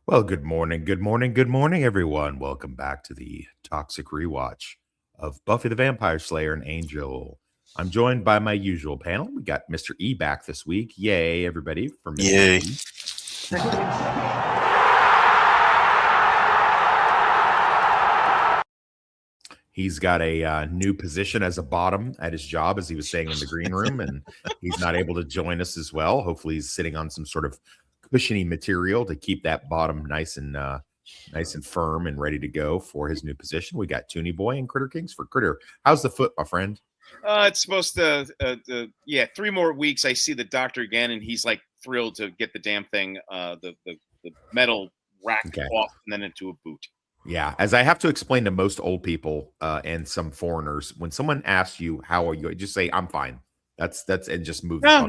Well, good morning, good morning, good morning, everyone. Welcome back to the Toxic Rewatch of Buffy the Vampire Slayer and Angel. I'm joined by my usual panel. We got Mr. E back this week. Yay, everybody, for Mr. Yay. E. He's got a new position as a bottom at his job, as he was saying in the green room, and he's not able to join us as well. Hopefully, he's sitting on some sort of cushiony material to keep that bottom nice and firm and ready to go for his new position. We got Toonie Boy and Critter Kings for Critter. How's the foot, my friend? It's supposed to, 3 more weeks. I see the doctor again, and he's like thrilled to get the damn thing, the metal rack Okay. off and then into a boot. Yeah, as I have to explain to most old people and some foreigners, when someone asks you how are you, just say I'm fine. That's and just move. No.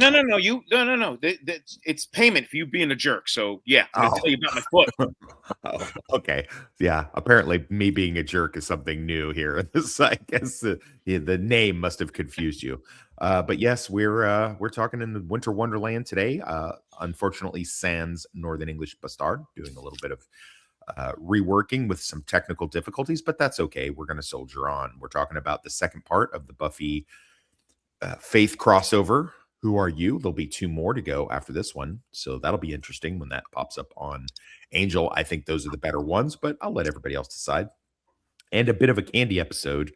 It's payment for you being a jerk. So yeah, I'm gonna tell you about my foot. Oh, okay. Yeah. Apparently, me being a jerk is something new here. This, I guess, the name must have confused you. But yes, we're talking in the Winter Wonderland today. Unfortunately, sans Northern English Bastard, doing a little bit of reworking with some technical difficulties, but that's okay. We're going to soldier on. We're talking about the second part of the Buffy Faith crossover. Who are you? There'll be two more to go after this one, so that'll be interesting when that pops up on Angel. I think those are the better ones, but I'll let everybody else decide. And a bit of a Candy episode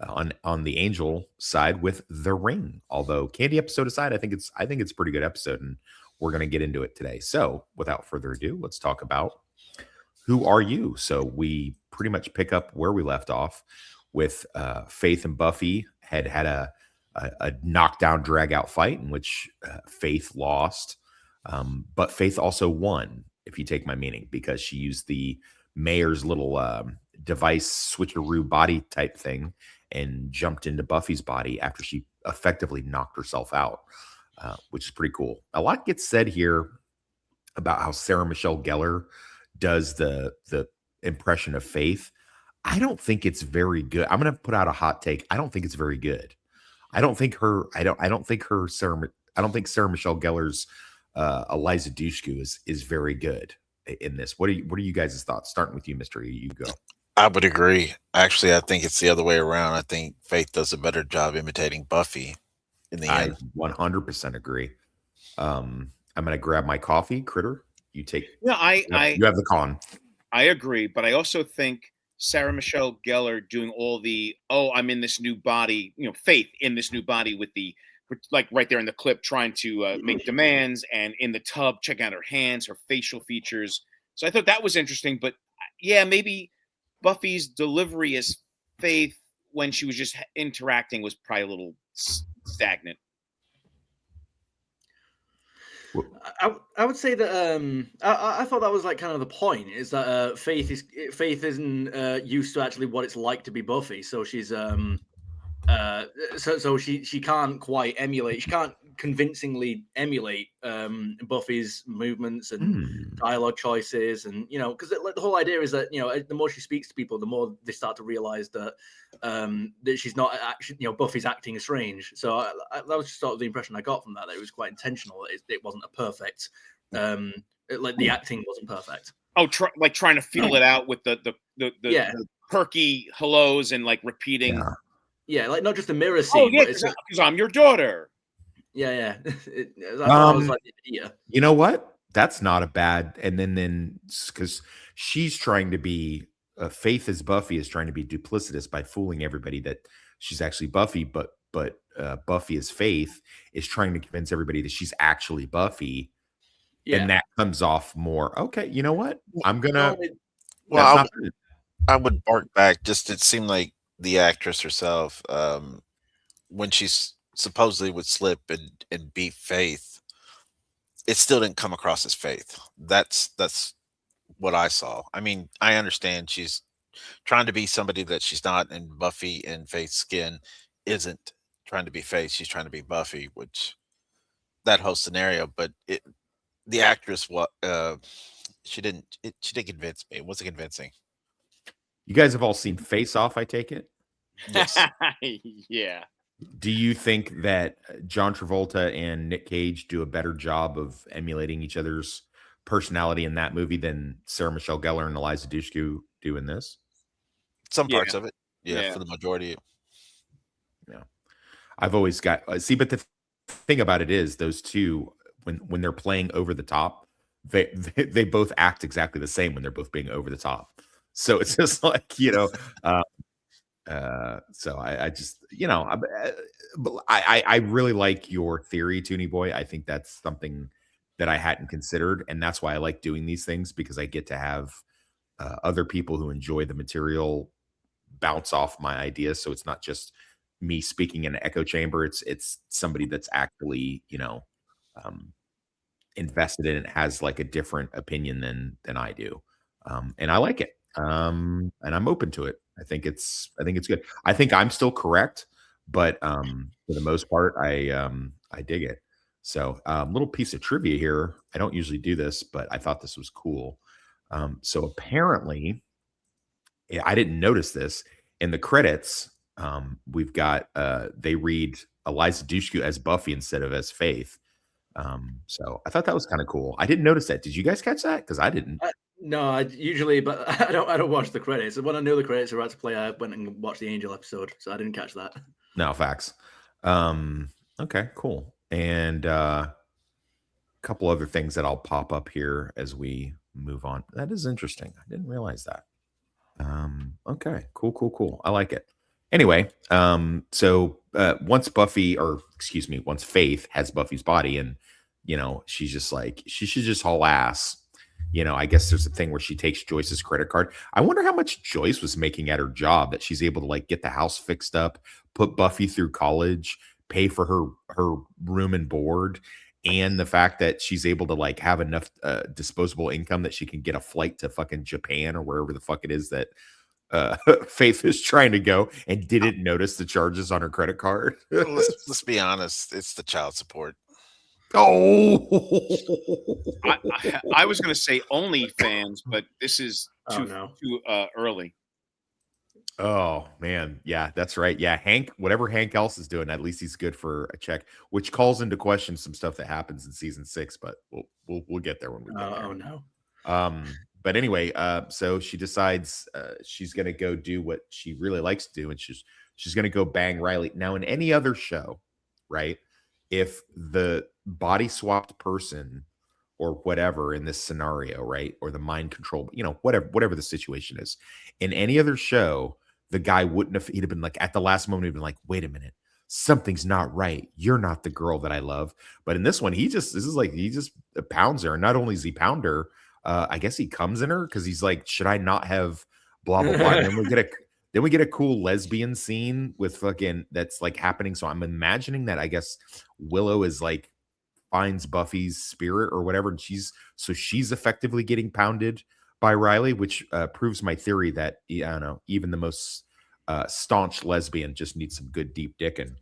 on the Angel side with The Ring. Although Candy episode aside, I think it's a pretty good episode, and we're going to get into it today. So without further ado, let's talk about who are you. So we pretty much pick up where we left off with Faith and Buffy had a knockdown drag out fight in which Faith lost, but Faith also won, if you take my meaning, because she used the mayor's little device switcheroo body type thing and jumped into Buffy's body after she effectively knocked herself out, which is pretty cool. A lot gets said here about how Sarah Michelle Gellar does the impression of Faith. I don't think it's very good. I'm going to put out a hot take. I don't think it's very good. I don't think Sarah Michelle Gellar's Eliza Dushku is very good in this. What are you guys' thoughts? Starting with you, Mr. E, you go. I would agree. Actually, I think it's the other way around. I think Faith does a better job imitating Buffy in the I end. 100% agree. I'm gonna grab my coffee, Critter. You take Yeah, you have the con. I agree, but I also think Sarah Michelle Gellar doing all the I'm in this new body, Faith in this new body with the like right there in the clip, trying to make demands, and in the tub, checking out her hands, her facial features. So I thought that was interesting, but yeah, maybe Buffy's delivery as Faith when she was just interacting was probably a little stagnant. I would say that I thought that was like kind of the point is that Faith isn't used to actually what it's like to be Buffy, so she's so she can't quite emulate. She can't convincingly emulate Buffy's movements and dialogue choices, and because the whole idea is that the more she speaks to people, the more they start to realize that that she's not actually Buffy's acting strange. So that was just sort of the impression I got from that. That it was quite intentional. It wasn't a perfect. Like the acting wasn't perfect. Oh, trying to feel it out with the perky hellos and like repeating. Yeah. Yeah, like not just a mirror scene. Oh yeah, because I'm your daughter. Yeah. I was like, yeah. You know what? That's not a bad. And then because she's trying to be Faith as Buffy is trying to be duplicitous by fooling everybody that she's actually Buffy, but Buffy as Faith is trying to convince everybody that she's actually Buffy. Yeah. And that comes off more. Okay, you know what? I'm gonna. Well, I would bark back. Just it seemed like the actress herself, when she's supposedly would slip and beat Faith, it still didn't come across as Faith. That's what I saw. I mean, I understand she's trying to be somebody that she's not, and Buffy in Faith's skin isn't trying to be Faith. She's trying to be Buffy, which that whole scenario. But the actress, she didn't convince me. It wasn't convincing. You guys have all seen Face Off, I take it? Yes. Yeah. Do you think that John Travolta and Nick Cage do a better job of emulating each other's personality in that movie than Sarah Michelle Gellar and Eliza Dushku do in this. Some Yeah, parts of it. Yeah, yeah. for the majority. Yeah, I've always got see, but the thing about it is those two when they're playing over the top, they both act exactly the same when they're both being over the top. So it's just like so I just but I really like your theory, Toonie Boy. I think that's something that I hadn't considered, and that's why I like doing these things because I get to have other people who enjoy the material bounce off my ideas. So it's not just me speaking in an echo chamber. It's somebody that's actually um, invested in it, has like a different opinion than I do, and I like it. And I'm open to it. I think it's good. I think I'm still correct, but for the most part, I dig it. So, little piece of trivia here. I don't usually do this, but I thought this was cool. So apparently, I didn't notice this in the credits. We've got they read Eliza Dushku as Buffy instead of as Faith. So I thought that was kind of cool. I didn't notice that. Did you guys catch that? Because I didn't. No, I usually, but I don't watch the credits. When I knew the credits were about to play, I went and watched the Angel episode, so I didn't catch that. No facts. Okay, cool. And a couple other things that I'll pop up here as we move on. That is interesting. I didn't realize that. Okay, cool. I like it. Anyway, so once Buffy, or excuse me, once Faith has Buffy's body, and she's just like she should just haul ass. I guess there's a thing where she takes Joyce's credit card. I wonder how much Joyce was making at her job that she's able to like get the house fixed up, put Buffy through college, pay for her room and board, and the fact that she's able to like have enough disposable income that she can get a flight to fucking Japan or wherever the fuck it is that Faith is trying to go and didn't notice the charges on her credit card. Let's be honest. It's the child support. Oh, I was going to say OnlyFans, but this is too early. Oh man, yeah, that's right. Yeah, Hank, whatever Hank else is doing, at least he's good for a check, which calls into question some stuff that happens in season 6. But we'll get there when we get there. Oh no. But anyway, so she decides she's gonna go do what she really likes to do, and she's gonna go bang Riley. Now, in any other show, right? If the body swapped person or whatever in this scenario, right? Or the mind control, whatever the situation is. In any other show, the guy he'd have been like, at the last moment, he'd been like, wait a minute, something's not right. You're not the girl that I love. But in this one, he just pounds her. And not only does he pound her, I guess he comes in her because he's like, should I not have blah, blah, blah. And then we get a cool lesbian scene with fucking that's like happening. So I'm imagining that I guess Willow is like finds Buffy's spirit or whatever, and she's effectively getting pounded by Riley, which proves my theory that I don't know, even the most staunch lesbian just needs some good deep dicking.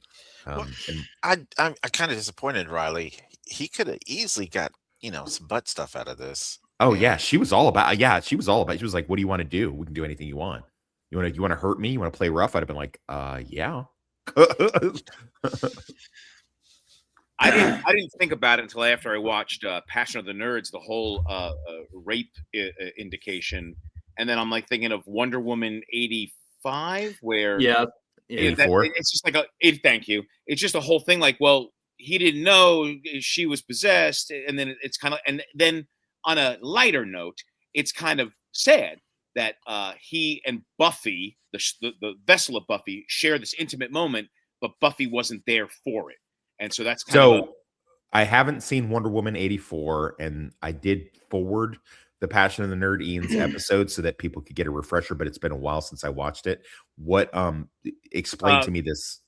And I'm kind of disappointed in Riley. He could have easily got some butt stuff out of this. oh yeah, she was all about. She was like, "What do you want to do? We can do anything you want. You want to hurt me? You want to play rough?" I'd have been like, yeah." I didn't think about it until after I watched Passion of the Nerds, the whole rape indication, and then I'm like thinking of Wonder Woman 85, where 84. It's just like thank you. It's just a whole thing like, well, he didn't know she was possessed, and then it's kind of, and then on a lighter note, it's kind of sad that he and Buffy, the vessel of Buffy, share this intimate moment, but Buffy wasn't there for it. And so that's I haven't seen Wonder Woman 84, and I did forward the Passion of the Nerd Ian's episode so that people could get a refresher, but it's been a while since I watched it. What explain to me this,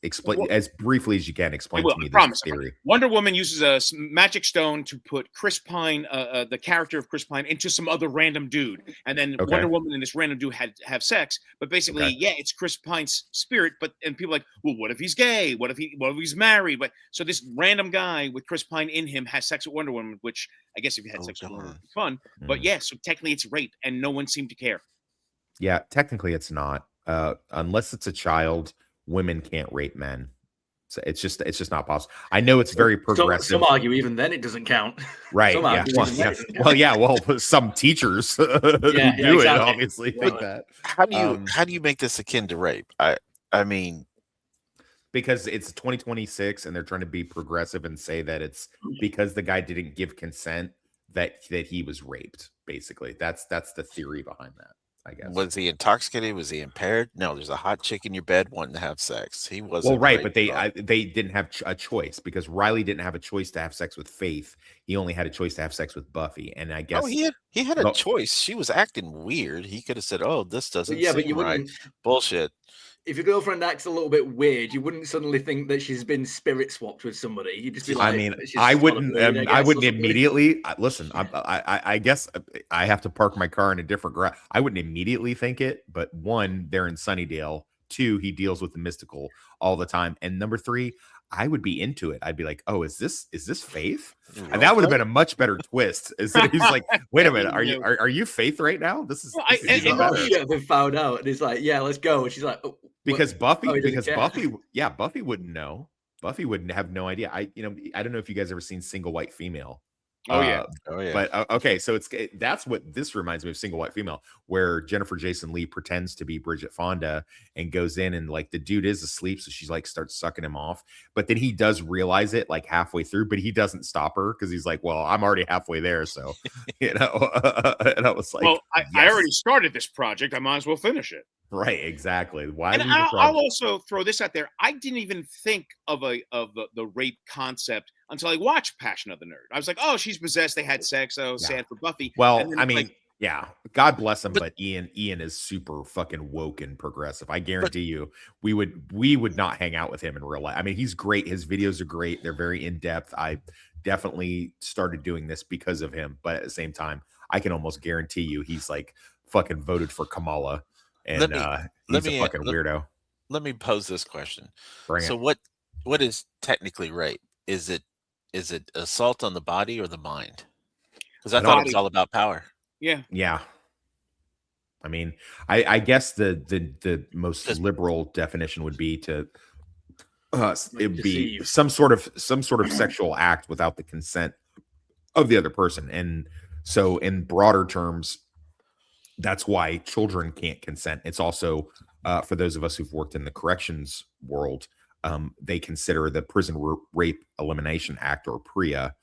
as briefly as you can, explain to me this theory. Wonder Woman uses a magic stone to put Chris Pine, the character of Chris Pine, into some other random dude, and then Wonder Woman and this random dude have sex. But basically, it's Chris Pine's spirit. And people are like, well, what if he's gay? What if he's married? But so this random guy with Chris Pine in him has sex with Wonder Woman, which I guess if you had sex with Wonder Woman, it's fun. But so technically it's rape, and no one seemed to care. Yeah, technically it's not. Unless it's a child, women can't rape men. So it's just not possible. I know it's very progressive. Some argue even then it doesn't count. Right. Some Yeah. argue Well, even then yeah. it doesn't Well, count. yeah. Well, some teachers who do it exactly. obviously think that. How do you make this akin to rape? I mean, because it's 2026 and they're trying to be progressive and say that it's because the guy didn't give consent that he was raped. Basically, that's the theory behind that. I guess. was he intoxicated? Was he impaired? No, there's a hot chick in your bed wanting to have sex. He wasn't. Well, right, raped but at all. they didn't have a choice because Riley didn't have a choice to have sex with Faith. He only had a choice to have sex with Buffy, and I guess Oh, he had a Well- choice. She was acting weird. He could have said, "Oh, this doesn't But seem you right." wouldn't. Bullshit. If your girlfriend acts a little bit weird, you wouldn't suddenly think that she's been spirit swapped with somebody. You'd just be like, I mean, she's I got a wouldn't. brain, I I guess, or wouldn't something. immediately listen. I guess I have to park my car in a different garage. I wouldn't immediately think it, but one, they're in Sunnydale. Two, he deals with the mystical all the time, and number three, I would be into it. I'd be like, oh, is this Faith? And that would have been a much better twist. Is that he's like, wait a minute, are you Faith right now? This is, Well, this is and even Buffy- better. Shit, they found out, and he's like, "Yeah, let's go." And she's like, oh, Because what? Buffy, Oh, he doesn't because care. Buffy, yeah, Buffy wouldn't know. Buffy wouldn't have no idea. I don't know if you guys ever seen Single White Female. Oh yeah. Oh yeah. But okay, so that's what this reminds me of, Single White Female, where Jennifer Jason Leigh pretends to be Bridget Fonda and goes in and like the dude is asleep, so she's like starts sucking him off, but then he does realize it like halfway through, but he doesn't stop her because he's like, well, I'm already halfway there, so and I was like, Well, I yes. already started this project. I might as well finish it. Right, exactly. Why? And leave the I'll project? also throw this out there. I didn't even think of the rape concept until I watched Passion of the Nerd. I was like, oh, she's possessed. They had sex. Oh, Yeah. sad for Buffy. Well, And then I it's mean, like, yeah, God bless him, but Ian is super fucking woke and progressive. I guarantee you, we would not hang out with him in real life. I mean, he's great. His videos are great. They're very in depth. I definitely started doing this because of him, but at the same time, I can almost guarantee you, he's like fucking voted for Kamala, and he's a fucking weirdo. Let me pose this question. Bring So it. what is technically rape? Is it assault on the body or the mind? Because I thought it was Body. all about power. yeah. Yeah. I mean, I guess the most Because- liberal definition would be to it would be deceive. some sort of sexual act without the consent of the other person. And so in broader terms, that's why children can't consent. It's also for those of us who've worked in the corrections world, they consider the Prison Rape Elimination Act, or PREA,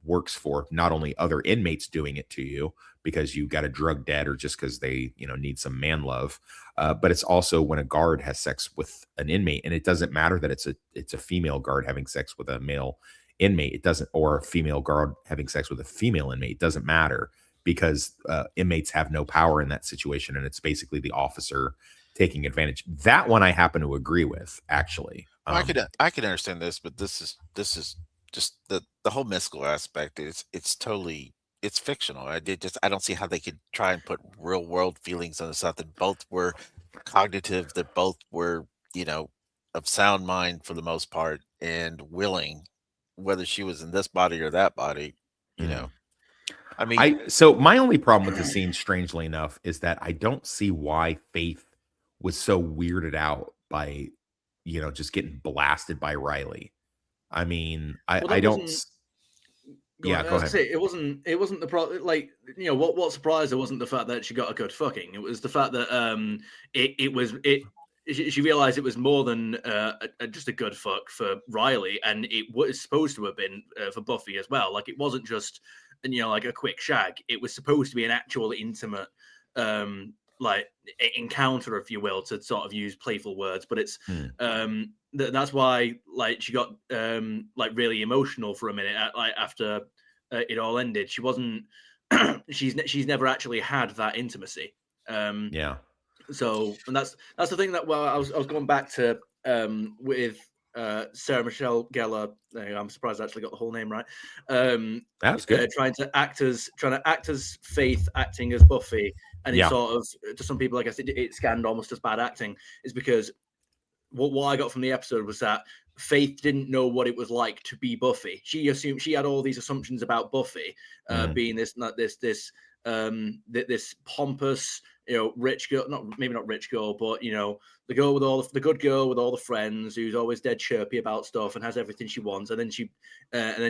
works for not only other inmates doing it to you because you got a drug debt or just because they need some man love, but it's also when a guard has sex with an inmate, and it doesn't matter that it's a female guard having sex with a male inmate. It doesn't, or a female guard having sex with a female inmate. It doesn't matter because inmates have no power in that situation, and it's basically the officer taking advantage. That one I happen to agree with, actually. I could understand this, but this is just the whole mystical aspect. It's totally fictional. I don't see how they could try and put real world feelings on stuff that both were cognitive, that both were of sound mind for the most part and willing, whether she was in this body or that body. I mean, So my only problem with the scene, strangely enough, is that I don't see why Faith was so weirded out by, just getting blasted by Riley. I mean, I don't. Go ahead. It wasn't the problem. Like, what surprised her wasn't the fact that she got a good fucking. It was the fact that she realized it was more than just a good fuck for Riley, and it was supposed to have been for Buffy as well. Like, it wasn't just like a quick shag. It was supposed to be an actual intimate like encounter, if you will, to sort of use playful words. But it's that's why like she got like really emotional for a minute like after it all ended. She wasn't she's never actually had that intimacy. Yeah. So, and that's the thing that I was going back to with Sarah Michelle Gellar. I'm surprised I actually got the whole name right. That's good. Trying to act as Faith, acting as Buffy, and it sort of, to some people, I guess it scanned almost as bad acting, is because what I got from the episode was that Faith didn't know what it was like to be Buffy. She assumed, she had all these assumptions about Buffy being this this pompous, rich girl, maybe not rich girl, but the girl with the good girl with all the friends, who's always dead chirpy about stuff and has everything she wants, and then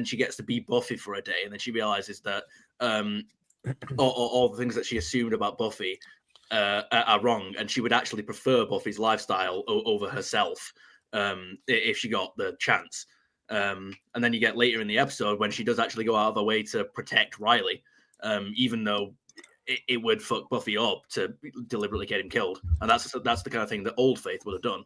she gets to be Buffy for a day, and then she realizes that all the things that she assumed about Buffy are wrong, and she would actually prefer Buffy's lifestyle over herself if she got the chance. And then you get later in the episode when she does actually go out of her way to protect Riley, even though it would fuck Buffy up to deliberately get him killed. And that's the kind of thing that old Faith would have done.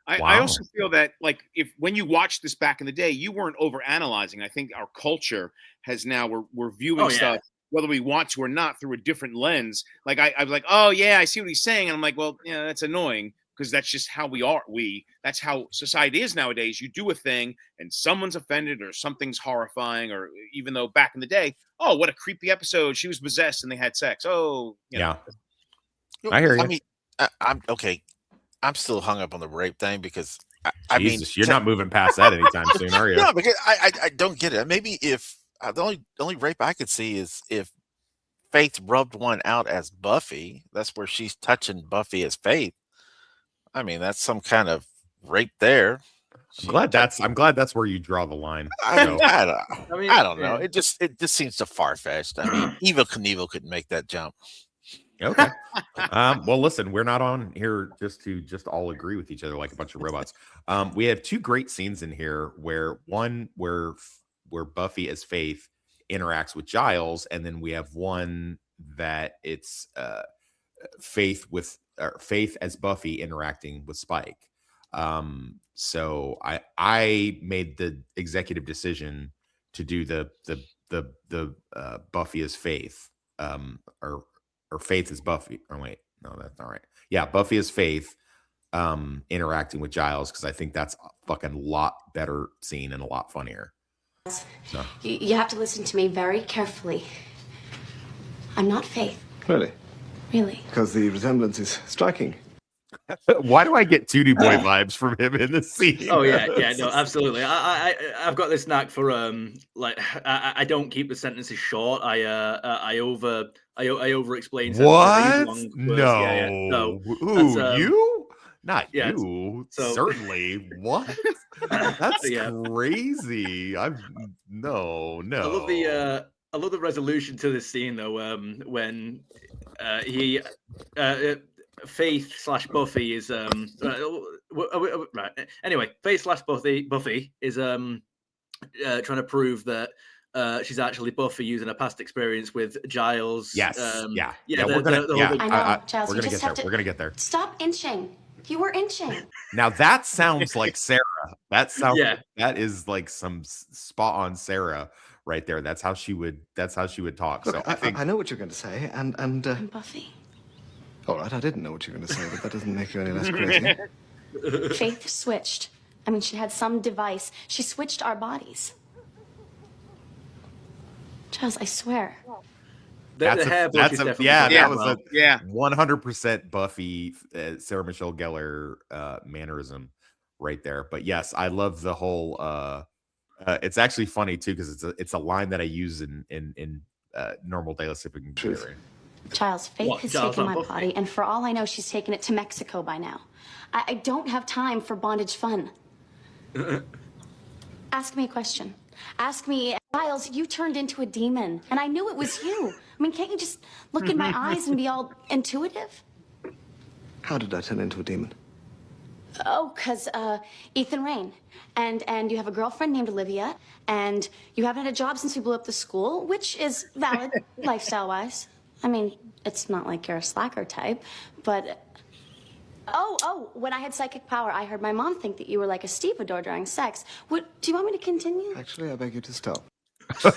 I also feel that, like, when you watched this back in the day, you weren't over analyzing. I think our culture has now, we're viewing stuff, whether we want to or not, through a different lens. Like I was like, oh yeah, I see what he's saying, and I'm like, well, yeah, that's annoying, because that's just how we are. That's how society is nowadays. You do a thing and someone's offended or something's horrifying, or even though back in the day, oh, what a creepy episode, she was possessed and they had sex. Oh, yeah. I hear you. I mean, I'm okay. I'm still hung up on the rape thing, because I mean, you're not moving past that anytime soon, are you? No, because I don't get it. Maybe if the only rape I could see is if Faith rubbed one out as Buffy. That's where she's touching Buffy as Faith. I mean, that's some kind of rape there. I'm glad that's where you draw the line. I don't know. It just seems so far fetched. I mean, Evel Knievel couldn't make that jump. Okay. Well, listen, we're not on here just all agree with each other like a bunch of robots. We have two great scenes in here where Buffy as Faith interacts with Giles, and then we have one that it's Faith as Buffy interacting with Spike. So I made the executive decision to do the Buffy as Faith, or Faith as Buffy. Oh wait, no, that's not right. Yeah, Buffy as Faith interacting with Giles, because I think that's a fucking lot better scene and a lot funnier. So. You have to listen to me very carefully. I'm not Faith. Really? Really? Because the resemblance is striking. Why do I get Tootie Boy vibes from him in this scene? Oh yeah, no, absolutely. I've got this knack for I don't keep the sentences short. I over explain. What? No. Yeah. So, ooh, you? Not yeah, you. so, certainly. What? That's crazy. No. I love the resolution to this scene though. When he Faith / Buffy is right. Anyway, Faith / Buffy is trying to prove that she's actually Buffy using a past experience with Giles. Yes. Yeah. We're gonna. I know, Giles. We're gonna get there. We're gonna get there. Stop inching. You were inching. Now that sounds like Sarah. That sounds. Yeah. That is like some spot on Sarah right there. That's how she would talk. Look, so I think I know what you're going to say, and I'm Buffy. All right, I didn't know what you were going to say, but that doesn't make you any less crazy. Faith switched. I mean, she had some device. She switched our bodies. Giles, I swear. That was a 100% Buffy, Sarah Michelle Gellar mannerism right there. But yes, I love the whole. It's actually funny too, because it's a line that I use in normal daily sipping. Giles, Faith has taken my body, and for all I know, she's taken it to Mexico by now. I don't have time for bondage fun. Ask me a question. Ask me, Giles, you turned into a demon, and I knew it was you. I mean, can't you just look in my eyes and be all intuitive? How did I turn into a demon? Oh, because Ethan Rain. And you have a girlfriend named Olivia, and you haven't had a job since you blew up the school, which is valid, lifestyle-wise. I mean, it's not like you're a slacker type, but... Oh, when I had psychic power, I heard my mom think that you were like a stevedore during sex. Do you want me to continue? Actually, I beg you to stop. that's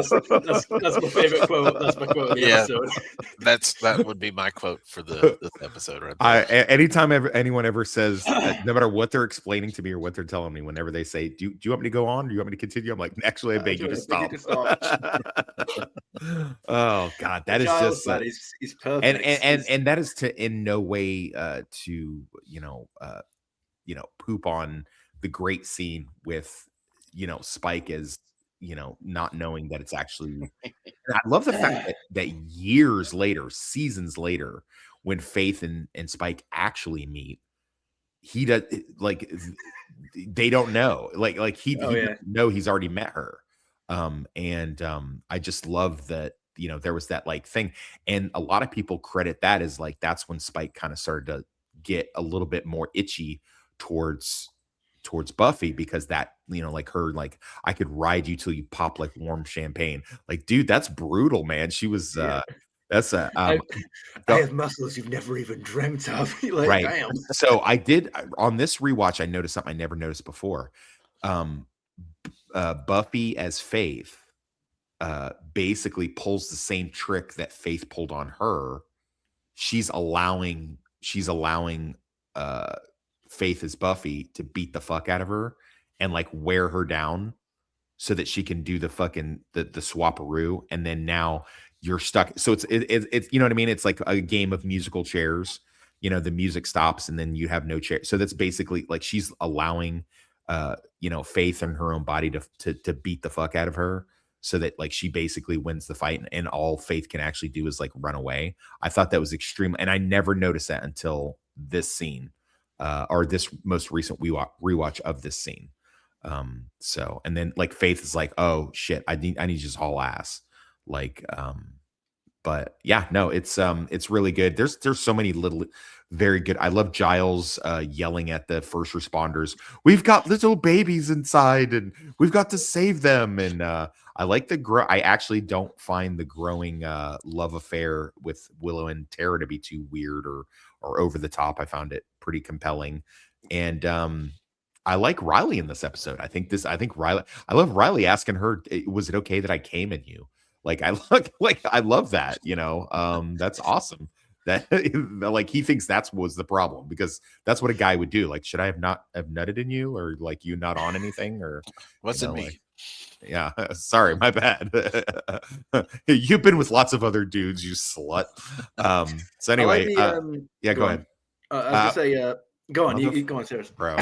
my favorite quote. That's my quote of the episode. That would be my quote for this episode right there. Anytime anyone ever says, no matter what they're explaining to me or what they're telling me, whenever they say, do you want me to go on? Do you want me to continue? I'm like, actually, I beg you to stop. Oh God, that is just he's perfect. And that is in no way to poop on the great scene with Spike as not knowing that it's actually And I love the fact that years later, seasons later, when Faith and Spike actually meet, he does like they don't know. He Oh, he yeah. doesn't know he's already met her. I just love that, there was that like thing. And a lot of people credit that as like that's when Spike kind of started to get a little bit more itchy towards Buffy, because that, like her, like, I could ride you till you pop like warm champagne. Like, dude, that's brutal, man. She was Yeah. that's a I go- have muscles you've never even dreamt of. You're like, right. damn. So I did on this rewatch, I noticed something I never noticed before. Buffy as Faith basically pulls the same trick that Faith pulled on her. She's allowing Faith as Buffy to beat the fuck out of her and like wear her down so that she can do the fucking the swaparoo, and then now you're stuck. So it's you know what I mean? It's like a game of musical chairs. The music stops and then you have no chair. So that's basically like she's allowing Faith in her own body to beat the fuck out of her, so that like she basically wins the fight, and all Faith can actually do is like run away. I thought that was extreme, and I never noticed that until this scene, or this most recent rewatch of this scene. So, and then like Faith is like, oh shit, I need you to just haul ass. Like, but yeah, no, it's really good. There's so many little very good. I love Giles yelling at the first responders, we've got little babies inside and we've got to save them. And I like I actually don't find the growing love affair with Willow and Tara to be too weird or over the top. I found it pretty compelling. And I like Riley in this episode. I think Riley, I love Riley asking her, was it okay that I came in you? Like, I love that, that's awesome. That like, he thinks was the problem, because that's what a guy would do. Like, should I have nutted in you, or like you not on anything, or What's in me? like, yeah, sorry, my bad. You've been with lots of other dudes, you slut. So anyway, yeah, go ahead. I was gonna say, go on, you go on, serious. Bro.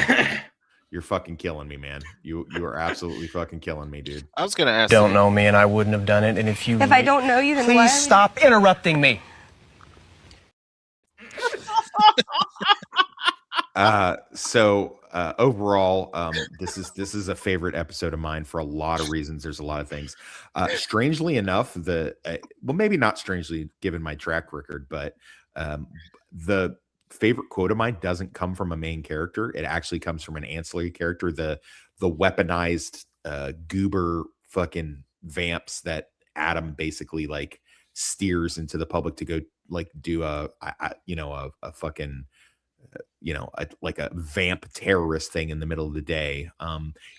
You're fucking killing me, man. You are absolutely fucking killing me, dude. I was gonna ask. Don't know me, and I wouldn't have done it. And if I don't know you, then please stop interrupting me. So overall, this is a favorite episode of mine for a lot of reasons. There's a lot of things. Strangely enough, well, maybe not strangely given my track record, but the favorite quote of mine doesn't come from a main character. It actually comes from an ancillary character, the weaponized goober fucking vamps that Adam basically like steers into the public to go like do a fucking like a vamp terrorist thing in the middle of the day.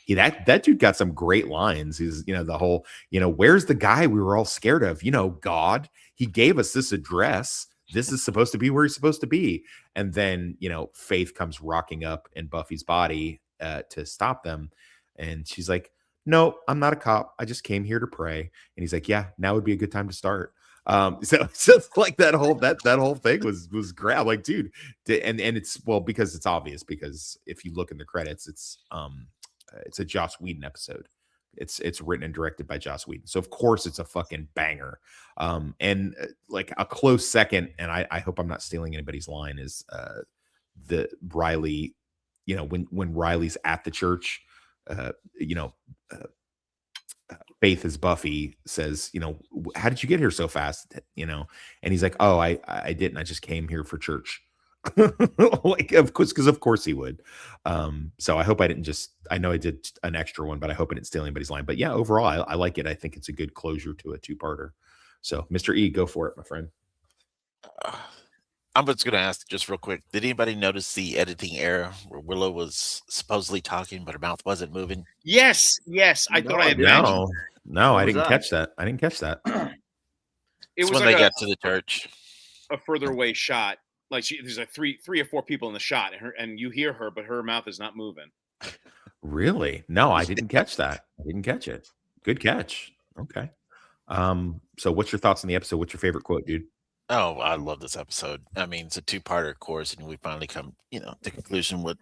That dude got some great lines. He's the whole where's the guy we were all scared of? God, he gave us this address. This is supposed to be where he's supposed to be. And then, Faith comes rocking up in Buffy's body to stop them. And she's like, no, I'm not a cop. I just came here to pray. And he's like, yeah, now would be a good time to start. So like that whole thing was great. I'm like, dude, and it's, well, because it's obvious, because if you look in the credits, it's a Joss Whedon episode. It's written and directed by Joss Whedon. So of course it's a fucking banger. And like a close second, and I hope I'm not stealing anybody's line, is the Riley, when Riley's at the church, Faith as Buffy says, how did you get here so fast? And he's like, oh, I didn't. I just came here for church. Like, of course he would. So I hope I know I did an extra one, but I hope I didn't steal anybody's line. But yeah, overall, I like it. I think it's a good closure to a two-parter. So Mr. E, go for it, my friend. I'm just going to ask just real quick. Did anybody notice the editing error where Willow was supposedly talking, but her mouth wasn't moving? Yes. I thought I had mentioned. No, I didn't catch that. I didn't catch that. It was when like they got to the church. A further away shot. Like there's like three or four people in the shot, and you hear her, but her mouth is not moving. Really? No, I didn't catch that. I didn't catch it. Good catch. Okay. So what's your thoughts on the episode? What's your favorite quote, dude? Oh, I love this episode. I mean, it's a two-parter, of course, and we finally come, to conclusion with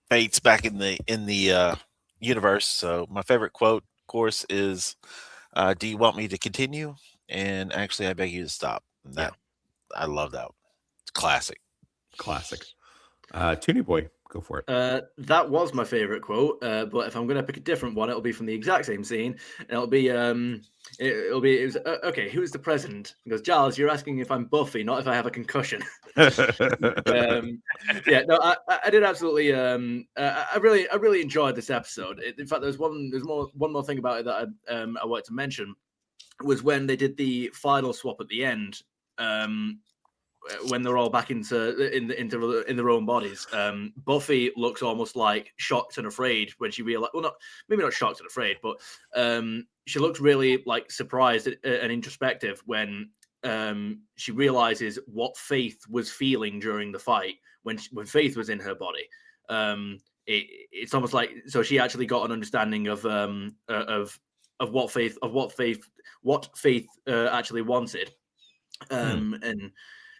Fate's back in the universe. So my favorite quote, of course, is, "Do you want me to continue?" And actually, I beg you to stop. That I love that. It's classic. Classic. Toonie Boy, go for it. That was my favorite quote, but if I'm going to pick a different one, it'll be from the exact same scene. And it was okay. Who's the president? He goes, Giles, you're asking if I'm Buffy, not if I have a concussion. Yeah, no, I did absolutely. I really enjoyed this episode. In fact, there's one more thing about it that I wanted to mention was when they did the final swap at the end. When they're all back into their own bodies, Buffy looks almost like shocked and afraid when she realized. Well, maybe not shocked and afraid, but she looks really like surprised and introspective when she realizes what Faith was feeling during the fight when Faith was in her body. It's almost like so she actually got an understanding of what Faith actually wanted, and.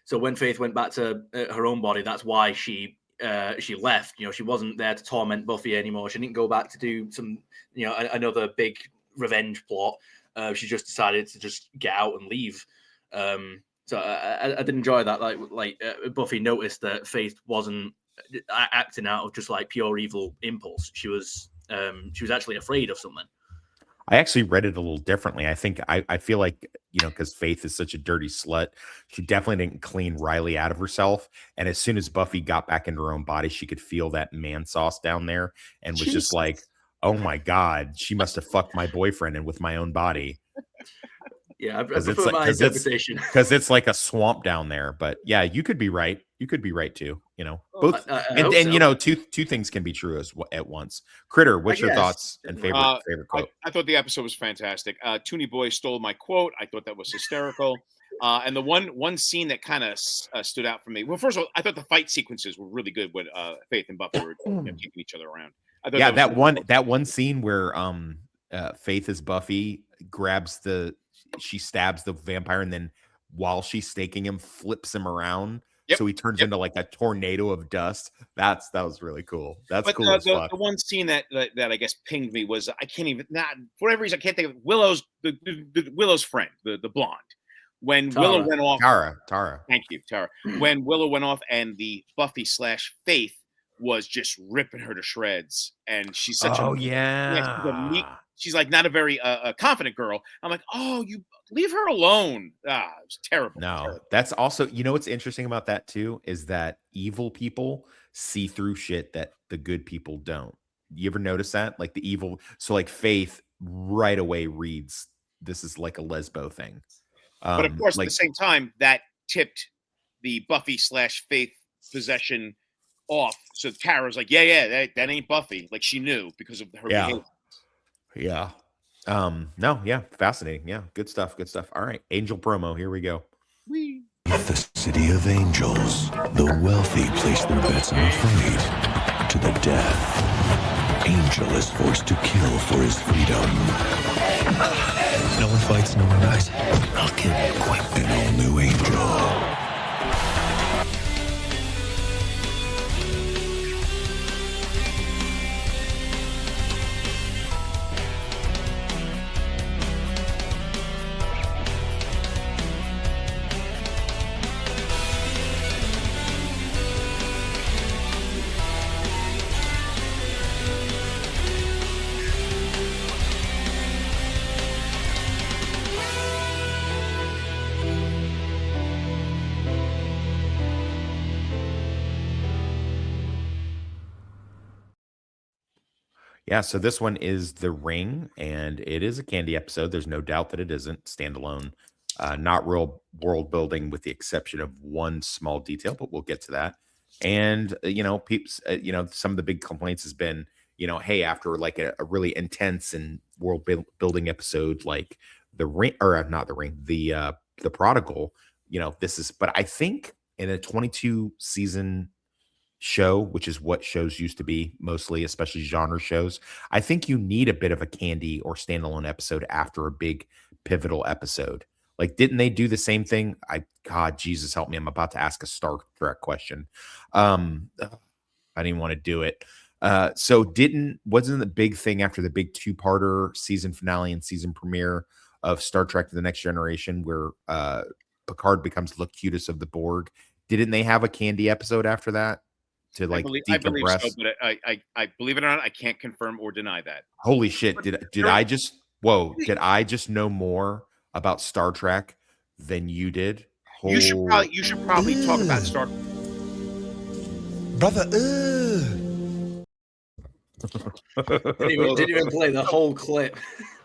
So when Faith went back to her own body, that's why she left. You know, she wasn't there to torment Buffy anymore. She didn't go back to do some, another big revenge plot. She just decided to just get out and leave. So I did enjoy that. Like Buffy noticed that Faith wasn't acting out of just like pure evil impulse. She was actually afraid of something. I actually read it a little differently. I think I feel like, because Faith is such a dirty slut, she definitely didn't clean Riley out of herself. And as soon as Buffy got back into her own body, she could feel that man sauce down there and was just like, oh my God, she must have fucked my boyfriend and with my own body. Yeah, I prefer my interpretation. Because it's like a swamp down there. But yeah, you could be right. You could be right too. Both. Two things can be true at once. Critter, what's your thoughts and favorite quote? I thought the episode was fantastic. Toonie Boy stole my quote. I thought that was hysterical. And the one scene that kind of stood out for me. Well, first of all, I thought the fight sequences were really good when Faith and Buffy were keeping each other around. That one scene where Faith as Buffy she stabs the vampire, and then while she's staking him, flips him around. Yep. So he turns into like a tornado of dust. That was really cool. That's cool as fuck. The one scene that I guess pinged me was I can't even for whatever reason I can't think of Willow's Willow's friend, the blonde. When Tara. Willow went off, Tara. Thank you, Tara. When Willow went off and the Buffy / Faith was just ripping her to shreds, and she's such she's like not a very confident girl. I'm like, oh, you leave her alone. It was terrible. No, terrible. That's also, what's interesting about that too is that evil people see through shit that the good people don't. You ever notice that? Like the evil, so like Faith right away reads this is like a lesbo thing. But of course, at the same time, that tipped the Buffy / Faith possession off. So Tara's like, that ain't Buffy. Like she knew because of her behavior. Yeah. Fascinating. Yeah, good stuff. All right, Angel promo. Here we go. The city of angels, the wealthy place their bets on a fight to the death. Angel is forced to kill for his freedom. No one fights, no one dies. I'll kill you quick. An all-new Angel. Yeah, so this one is The Ring, and it is a Candy episode. There's no doubt that it isn't standalone, not real world building, with the exception of one small detail, but we'll get to that. And peeps, some of the big complaints has been, hey, after like a really intense and world building episode like The Ring, or not The Ring, the Prodigal, this is. But I think in a 22 season show, which is what shows used to be mostly, especially genre shows, I think you need a bit of a Candy or standalone episode after a big pivotal episode. Like, didn't they do the same thing? God, Jesus help me, I'm about to ask a Star Trek question. I didn't want to do it. So wasn't the big thing after the big two-parter season finale and season premiere of Star Trek: The Next Generation, where Picard becomes Locutus of the Borg. Didn't they have a candy episode after that to like I believe so, decompress? but I believe it or not, I can't confirm or deny that. Holy shit! But Did I just Did I just know more about Star Trek than you did? You should probably talk about Star. Brother, Didn't even play the whole clip.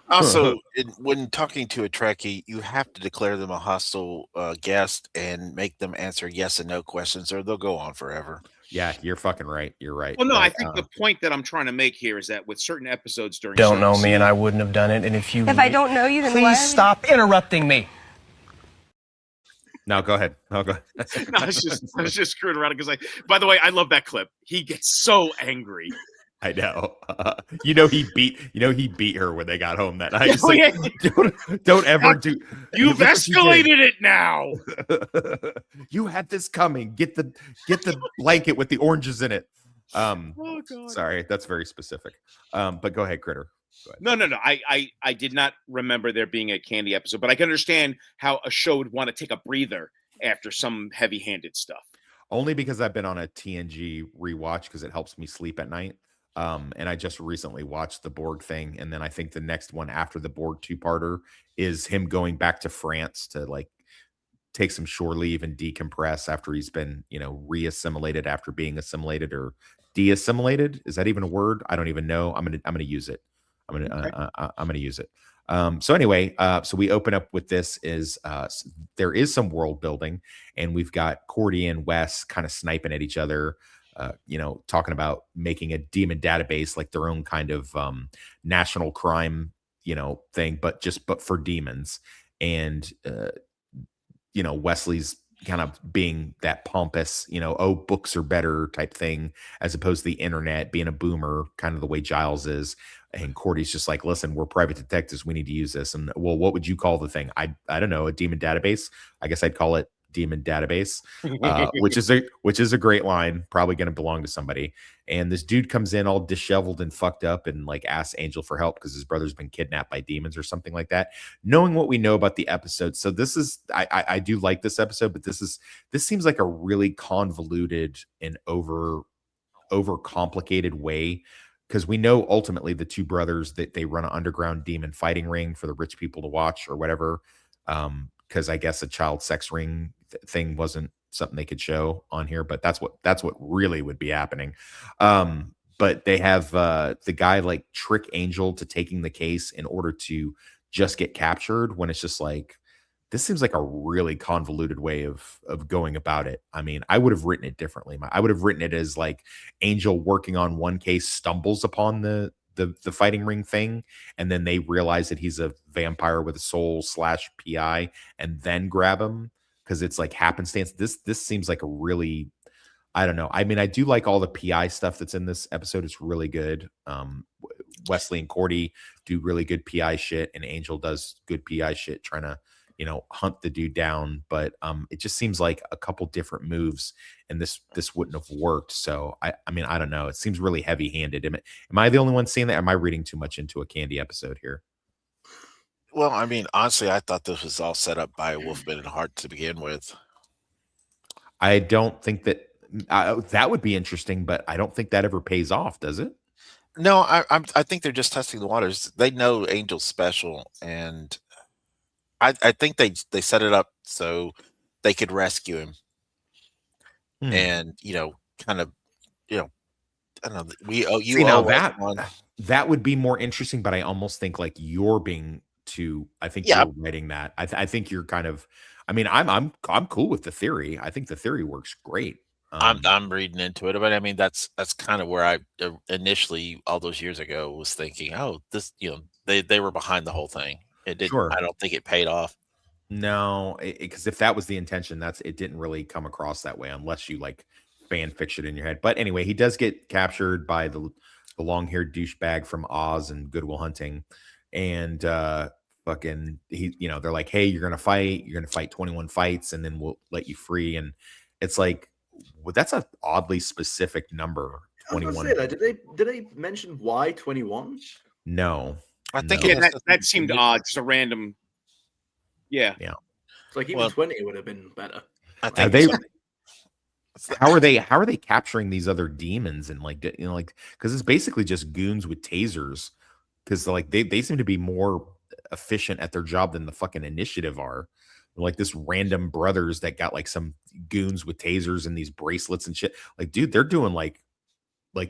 Also, when talking to a Trekkie, you have to declare them a hostile guest and make them answer yes and no questions, or they'll go on forever. Yeah, you're fucking right. You're right. Well, no, I But, think the point that I'm trying to make here is that with certain episodes during Don't know certain me, and I seasons- wouldn't have done it. And if I don't know you, then why please are we- stop interrupting me. no, go ahead. No, go ahead. No, I was just screwing around because by the way, I love that clip. He gets so angry. I know. He beat her when they got home that night. It's Oh, like, yeah. don't ever do. You've Look what you did. escalated it now. You had this coming. Get the blanket with the oranges in it. Oh God. Sorry, that's very specific. But go ahead, Critter. Go ahead. No. I did not remember there being a candy episode, but I can understand how a show would want to take a breather after some heavy-handed stuff. Only because I've been on a TNG rewatch because it helps me sleep at night. And I just recently watched the Borg thing, and then I think the next one after the Borg two-parter is him going back to France to like take some shore leave and decompress after he's been, re-assimilated after being assimilated or de-assimilated. Is that even a word? I don't even know. I'm gonna use it. I'm gonna use it. So anyway, so we open up with this is there is some world building, and we've got Cordy and Wes kind of sniping at each other. Talking about making a demon database, like their own kind of national crime, thing, but for demons. And Wesley's kind of being that pompous, books are better type thing, as opposed to the internet, being a boomer, kind of the way Giles is. And Cordy's just like, listen, we're private detectives. We need to use this. And well, what would you call the thing? I don't know, a demon database. I guess I'd call it demon database, which is a great line, probably going to belong to somebody. And this dude comes in all disheveled and fucked up and like asks Angel for help because his brother's been kidnapped by demons or something like that, knowing what we know about the episode. So this is I do like this episode, but this seems like a really convoluted and over complicated way, because we know ultimately the two brothers that they run an underground demon fighting ring for the rich people to watch or whatever, because I guess a child sex ring thing wasn't something they could show on here, but that's what really would be happening. But they have the guy like trick Angel to taking the case in order to just get captured, when it's just like, this seems like a really convoluted way of going about it. I mean, I would have written it differently. I would have written it as like Angel working on one case stumbles upon the fighting ring thing, and then they realize that he's a vampire with a soul / PI, and then grab him because it's like happenstance. This seems like a really, I don't know. I mean, I do like all the PI stuff that's in this episode. It's really good. Wesley and Cordy do really good PI shit, and Angel does good PI shit trying to, hunt the dude down. But it just seems like a couple different moves, and this wouldn't have worked. So I mean, I don't know. It seems really heavy-handed. Am I the only one seeing that? Am I reading too much into a candy episode here? Well, I mean, honestly, I thought this was all set up by Wolfman and Hart to begin with. I don't think that that would be interesting, but I don't think that ever pays off, does it? No, I think they're just testing the waters. They know Angel's special, and I think they set it up so they could rescue him, and kind of, I don't know. We owe you. See, now one. that would be more interesting, but I almost think like you're being too. I think Yeah. you're writing that. I think you're kind of. I mean, I'm cool with the theory. I think the theory works great. I'm reading into it, but I mean that's kind of where I initially all those years ago was thinking, oh, this, they were behind the whole thing. It didn't. Sure. I don't think it paid off. No, because if that was the intention, it didn't really come across that way unless you like fan fiction in your head. But anyway, he does get captured by the long-haired douchebag from Oz and Good Will Hunting, and fucking they're like, hey, you're gonna fight 21 fights, and then we'll let you free. And it's like, well, that's a oddly specific number. I was 21. gonna say that. Did they mention why 21? No, I think no. Yeah, that seemed odd. Just a random Yeah. Yeah. It's like even Well, 20 would have been better. I Are think they it's the- how are they capturing these other demons and like like because it's basically just goons with tasers because like they seem to be more efficient at their job than the fucking initiative are. Like this random brothers that got like some goons with tasers and these bracelets and shit. Like, dude, they're doing like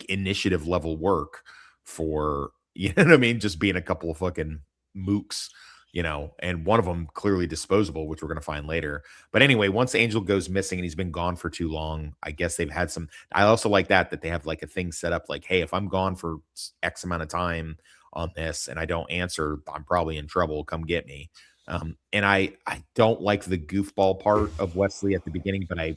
initiative level work for you know what I mean, just being a couple of fucking mooks, and one of them clearly disposable, which we're gonna find later. But anyway, once Angel goes missing and he's been gone for too long, I guess they've had some. I also like that they have like a thing set up like, hey, if I'm gone for X amount of time on this and I don't answer, I'm probably in trouble. Come get me. And I don't like the goofball part of Wesley at the beginning, but I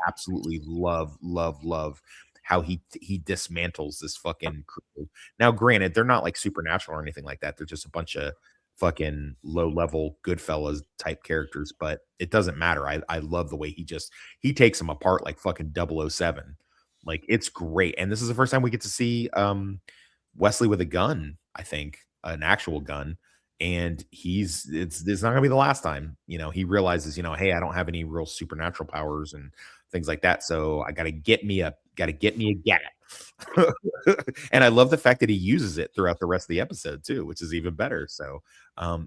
absolutely love how he dismantles this fucking crew. Now, granted, they're not like supernatural or anything like that. They're just a bunch of fucking low level Goodfellas type characters, but it doesn't matter. I love the way he takes them apart like fucking 007. Like it's great. And this is the first time we get to see Wesley with a gun, I think, an actual gun. And it's not gonna be the last time. He realizes, hey, I don't have any real supernatural powers and things like that. So I gotta get me a gat. And I love the fact that he uses it throughout the rest of the episode too, which is even better. So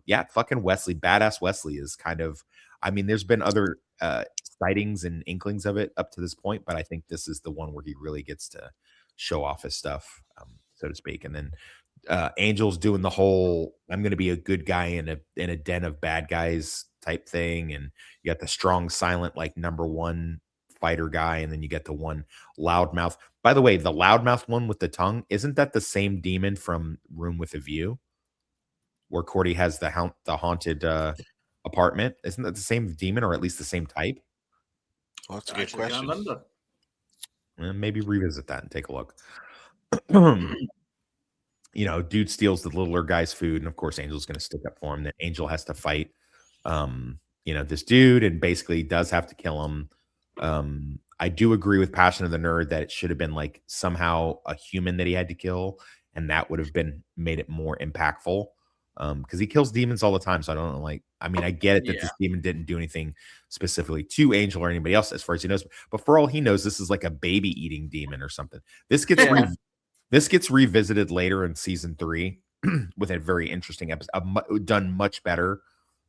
yeah, fucking Wesley, badass Wesley is kind of I mean, there's been other sightings and inklings of it up to this point, but I think this is the one where he really gets to show off his stuff, so to speak. And then Angel's doing the whole I'm going to be a good guy in a den of bad guys type thing, and you got the strong, silent like number one fighter guy, and then you get the one loudmouth. By the way, the loudmouth one with the tongue isn't that the same demon from Room with a View, where Cordy has the haunted apartment? Isn't that the same demon, or at least the same type? Well, that's a I good actually can't question. remember. Maybe revisit that and take a look. Dude steals the littler guy's food, and of course, Angel's going to stick up for him. Then Angel has to fight, this dude, and basically does have to kill him. I do agree with Passion of the Nerd that it should have been like somehow a human that he had to kill, and that would have made it more impactful. Because he kills demons all the time, so I don't know. I get it that this demon didn't do anything specifically to Angel or anybody else, as far as he knows. But for all he knows, this is like a baby eating demon or something. This gets revisited later in season 3 with a very interesting episode, done much better.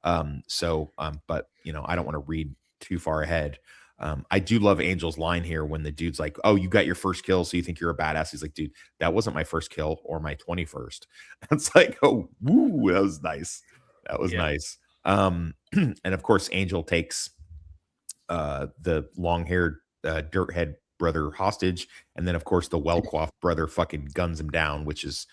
But I don't want to read too far ahead. I do love Angel's line here when the dude's like, "Oh, you got your first kill, so you think you're a badass?" He's like, "Dude, that wasn't my first kill or my 21st." It's like, "Oh, woo, that was nice. That was nice." And of course, Angel takes the long-haired dirthead brother hostage, and then of course the well-coiffed brother fucking guns him down, which is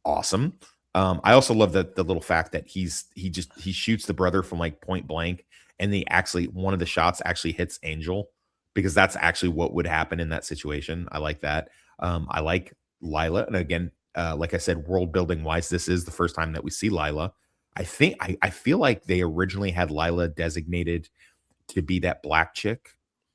awesome. I also love the little fact that he shoots the brother from like point blank, and one of the shots actually hits Angel, because that's actually what would happen in that situation. I like that. I like Lila, and again, like I said, world building wise, this is the first time that we see Lila. I feel like they originally had Lila designated to be that black chick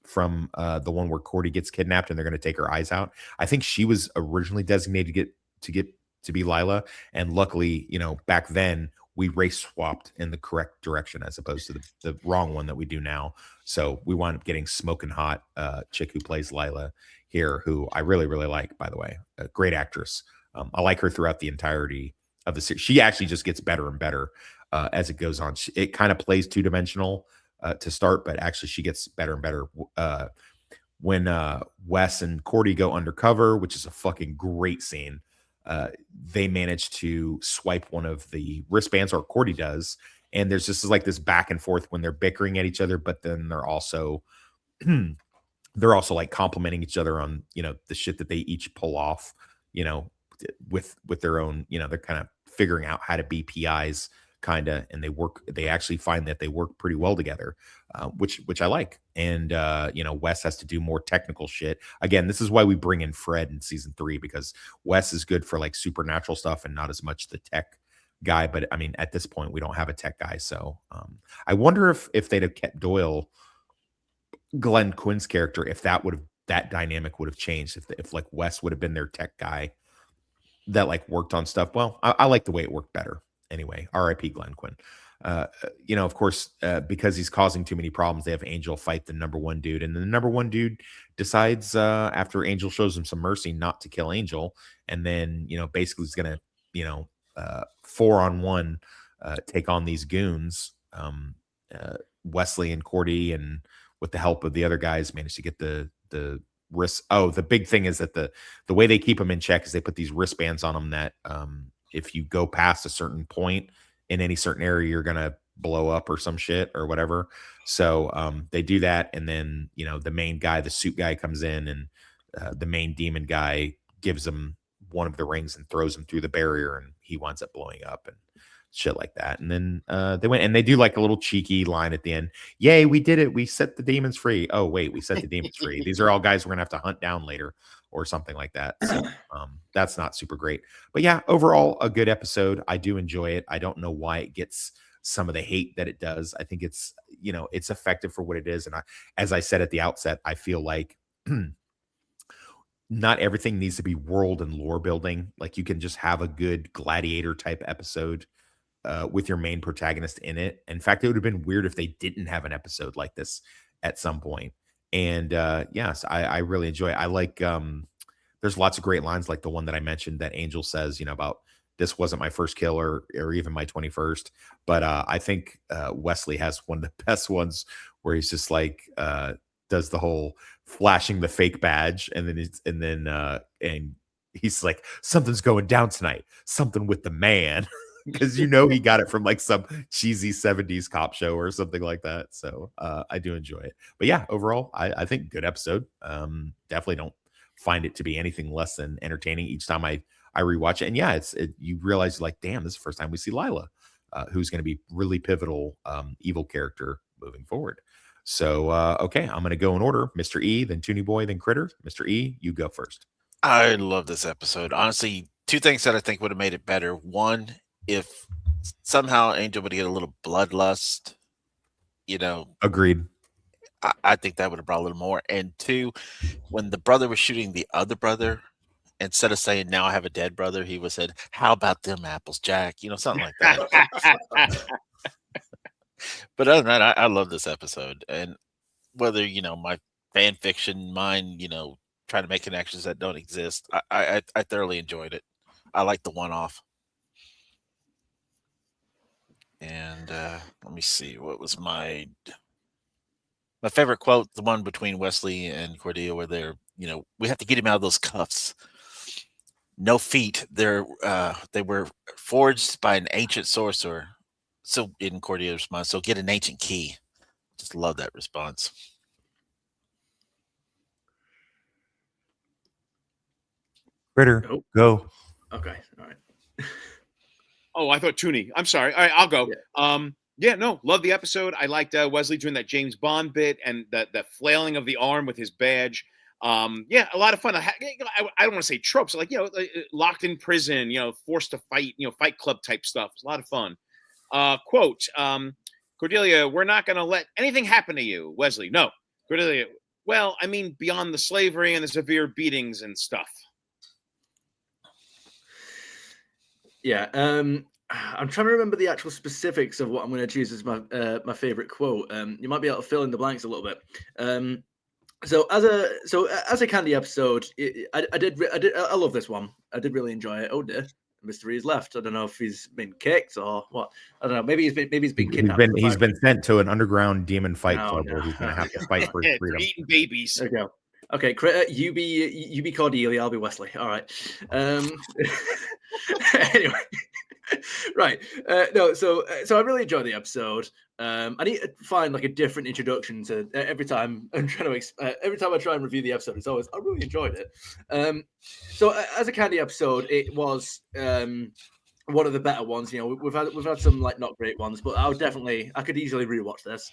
from the one where Cordy gets kidnapped and they're going to take her eyes out. I think she was originally designated to be Lila, and luckily, back then we race swapped in the correct direction as opposed to the wrong one that we do now. So we wound up getting smoking hot chick who plays Lila here, who I really, really like, by the way. A great actress. I like her throughout the entirety of the series. She actually just gets better and better as it goes on. It kind of plays two-dimensional to start, but actually she gets better and better. When Wes and Cordy go undercover, which is a fucking great scene, they manage to swipe one of the wristbands, or Cordy does, and there's just like this back and forth when they're bickering at each other, but then they're also like complimenting each other on the shit that they each pull off, with their own, they're kind of figuring out how to be PIs and they actually find that they work pretty well together, which I like. And Wes has to do more technical shit. Again, this is why we bring in Fred in season 3, because Wes is good for like supernatural stuff and not as much the tech guy. But I mean, at this point we don't have a tech guy, so I wonder if they'd have kept Doyle, Glenn Quinn's character, if that dynamic would have changed, if like Wes would have been their tech guy that like worked on stuff. Well, I like the way it worked better. Anyway, R.I.P. Glenn Quinn. Of course, because he's causing too many problems, they have Angel fight the number one dude, and then the number one dude decides after Angel shows him some mercy not to kill Angel, and then basically he's gonna 4-on-1 take on these goons. Wesley and Cordy, and with the help of the other guys, managed to get the wrist. Oh, the big thing is that the way they keep them in check is they put these wristbands on them that if you go past a certain point in any certain area, you're gonna blow up or some shit or whatever. So they do that, and then the main guy, the suit guy, comes in, and the main demon guy gives him one of the rings and throws him through the barrier, and he winds up blowing up and shit like that. And then they went and they do like a little cheeky line at the end. Yay, we did it. We set the demons free. Oh, wait, we set the demons free. These are all guys we're gonna have to hunt down later or something like that. So that's not super great. But yeah, overall, a good episode. I do enjoy it. I don't know why it gets some of the hate that it does. I think it's it's effective for what it is. And as I said at the outset, I feel like not everything needs to be world and lore building. Like you can just have a good gladiator type episode with your main protagonist in it. In fact, it would have been weird if they didn't have an episode like this at some point. And yes, I really enjoy it. I like there's lots of great lines like the one that I mentioned that Angel says, about this wasn't my first kill or even my 21st. But I think Wesley has one of the best ones where he's just like does the whole flashing the fake badge, and then he's like, something's going down tonight, something with the man. Because he got it from like some cheesy 70s cop show or something like that. So I do enjoy it. But yeah, overall, I think good episode. Definitely don't find it to be anything less than entertaining each time I rewatch it. And yeah, you realize like, damn, this is the first time we see Lila, who's going to be really pivotal evil character moving forward. So okay, I'm going to go in order: Mr. E, then Toonie Boy, then Critter. Mr. E, you go first. I love this episode. Honestly, two things that I think would have made it better. One, if somehow Angel would get a little bloodlust, Agreed. I think that would have brought a little more. And two, when the brother was shooting the other brother, instead of saying, now I have a dead brother, he was said, how about them apples, Jack? Something like that. But other than that, I love this episode. And whether, my fan fiction mind, trying to make connections that don't exist, I thoroughly enjoyed it. I like the one-off. And let me see, what was my favorite quote? The one between Wesley and Cordelia, where they're, we have to get him out of those cuffs. No feet. They were forged by an ancient sorcerer. So in Cordelia's mind, so get an ancient key. Just love that response. Critter, go. Okay, all right. Oh, I thought Toonie. I'm sorry. All right, I'll go. Yeah. No, love the episode. I liked Wesley doing that James Bond bit and the flailing of the arm with his badge. Yeah, a lot of fun. I don't want to say tropes, like locked in prison, forced to fight, Fight Club type stuff. It's a lot of fun. Quote, Cordelia, we're not going to let anything happen to you. Wesley, no. Cordelia, well, I mean, beyond the slavery and the severe beatings and stuff. Yeah, I'm trying to remember the actual specifics of what I'm going to choose as my my favorite quote. You might be able to fill in the blanks a little bit. So as a Candy episode, I love this one. I did really enjoy it. Oh dear, Mr. E's left. I don't know if he's been kicked or what. I don't know. Maybe he's been kidnapped. He's been sent to an underground demon fight club where he's going to have to fight for his freedom. Eating babies. There you go. Okay, Critter, you be Cordelia, I'll be Wesley. All right. Anyway, right. No, so I really enjoyed the episode. I need to find like a different introduction to every time I'm trying to every time I try and review the episode. It's always I really enjoyed it. So as a Candy episode, it was one of the better ones. We've had some like not great ones, but I could easily rewatch this.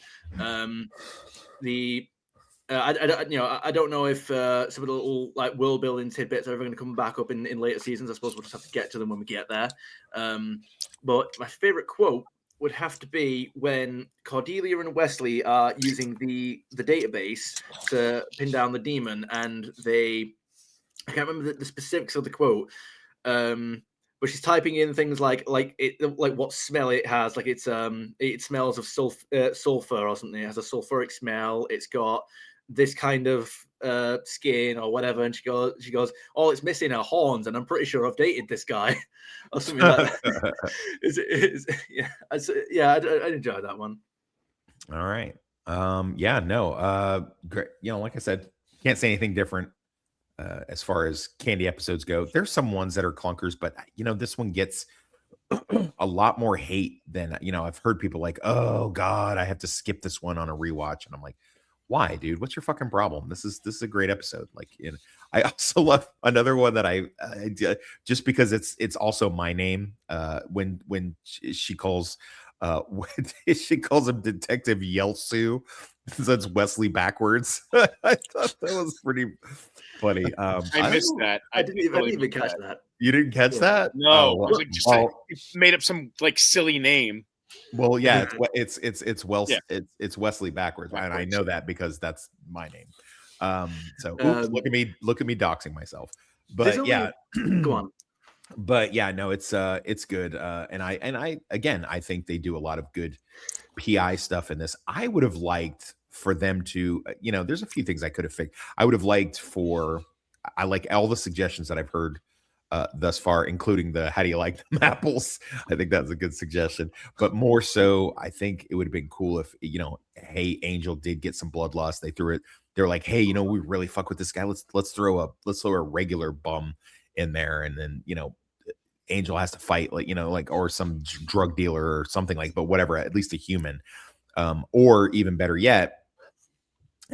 I don't know if some of the little like world building tidbits are ever going to come back up in later seasons. I suppose we'll just have to get to them when we get there. But my favorite quote would have to be when Cordelia and Wesley are using the database to pin down the demon, and I can't remember the specifics of the quote. but she's typing in things like what smell it has. Like it smells of sulfur or something. It has a sulfuric smell. It's got this kind of skin or whatever. And she goes, oh, it's missing her horns, and I'm pretty sure I've dated this guy or something like that. I enjoyed that one. All right. Great. Like I said, can't say anything different as far as Candy episodes go. There's some ones that are clunkers, but this one gets a lot more hate than I've heard people like, oh God, I have to skip this one on a rewatch, and I'm like, why, dude? What's your fucking problem? This is a great episode. Like, I also love another one that I just because it's also my name. When she calls she calls him Detective Yelsu. That's Wesley backwards. I thought that was pretty funny. I missed that. I didn't even catch that. You didn't catch that? No, Oh, it was like just he made up some like silly name. Well, yeah, it's Wesley backwards, and I know that because that's my name. So oops, look at me doxing myself. But yeah, go on. But yeah, no, it's good. And I think they do a lot of good PI stuff in this. I would have liked for them to, there's a few things I could have fixed. I would have liked I like all the suggestions that I've heard thus far, including the how do you like them apples? I think that's a good suggestion. But more so, I think it would have been cool if, hey, Angel did get some bloodlust. They threw it. They're like, hey, we really fuck with this guy. Let's throw a regular bum in there, and then Angel has to fight or some drug dealer or something but whatever, at least a human, or even better yet,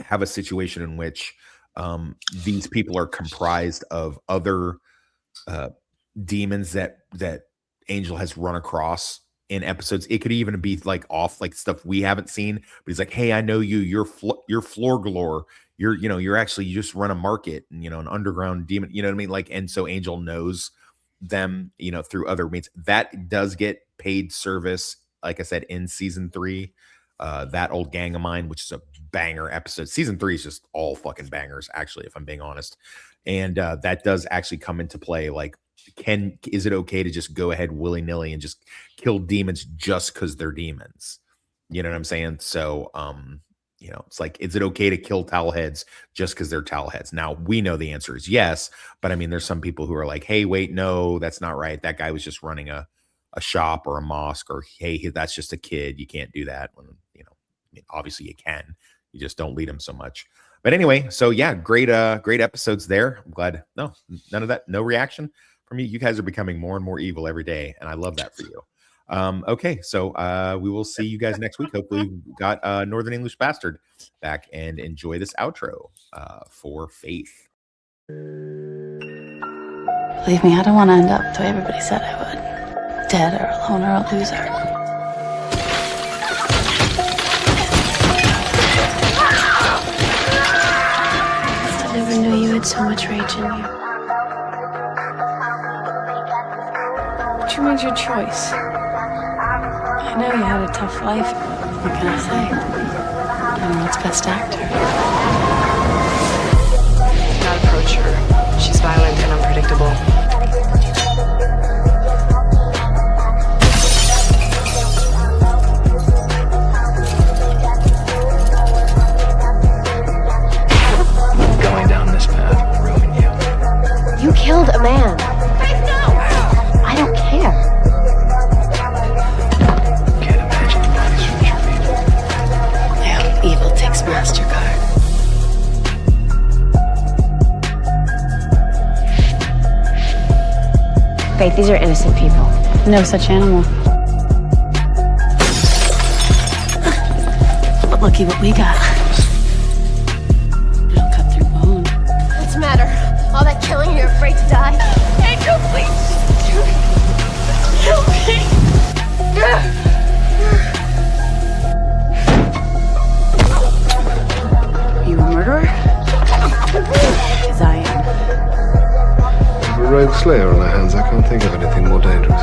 have a situation in which these people are comprised of other demons that Angel has run across in episodes. It could even be off stuff we haven't seen, but he's like, hey, I know you're floor galore. You're actually, you just run a market and an underground demon, you know what I mean? And so Angel knows them, through other means. That does get paid service, like I said, in season 3. That Old Gang of Mine, which is a banger episode. Season 3 is just all fucking bangers, actually, if I'm being honest. And that does actually come into play. Is it okay to just go ahead willy-nilly and just kill demons just because they're demons? You know what I'm saying? So it's like, is it okay to kill towel heads just because they're towel heads? Now, we know the answer is yes, but I mean, there's some people who are like, hey, wait, no, that's not right. That guy was just running a shop or a mosque, or hey, that's just a kid. You can't do that. When obviously you can. You just don't lead them so much. But anyway, so yeah, great episodes there. I'm glad. No, none of that. No reaction from you. You guys are becoming more and more evil every day, and I love that for you. Okay, so we will see you guys next week. Hopefully we've got Northern English Bastard back, and enjoy this outro for Faith. Believe me, I don't want to end up the way everybody said I would. Dead or alone or a loser. I never knew you had so much rage in you. But you made your choice. I know you had a tough life. What can I say? I'm world's best actor. Do not approach her. She's violent and unpredictable. Going down this path will ruin you. You killed a man. I don't care. Can't imagine the nice future people. I hope evil takes MasterCard. Faith, these are innocent people. No such animal. But looky what we got. It'll cut through bone. What's the matter? All that killing, you're afraid to die? Angel, please! Kill me! Are you a murderer? Because I am. With a rogue slayer on our hands, I can't think of anything more dangerous.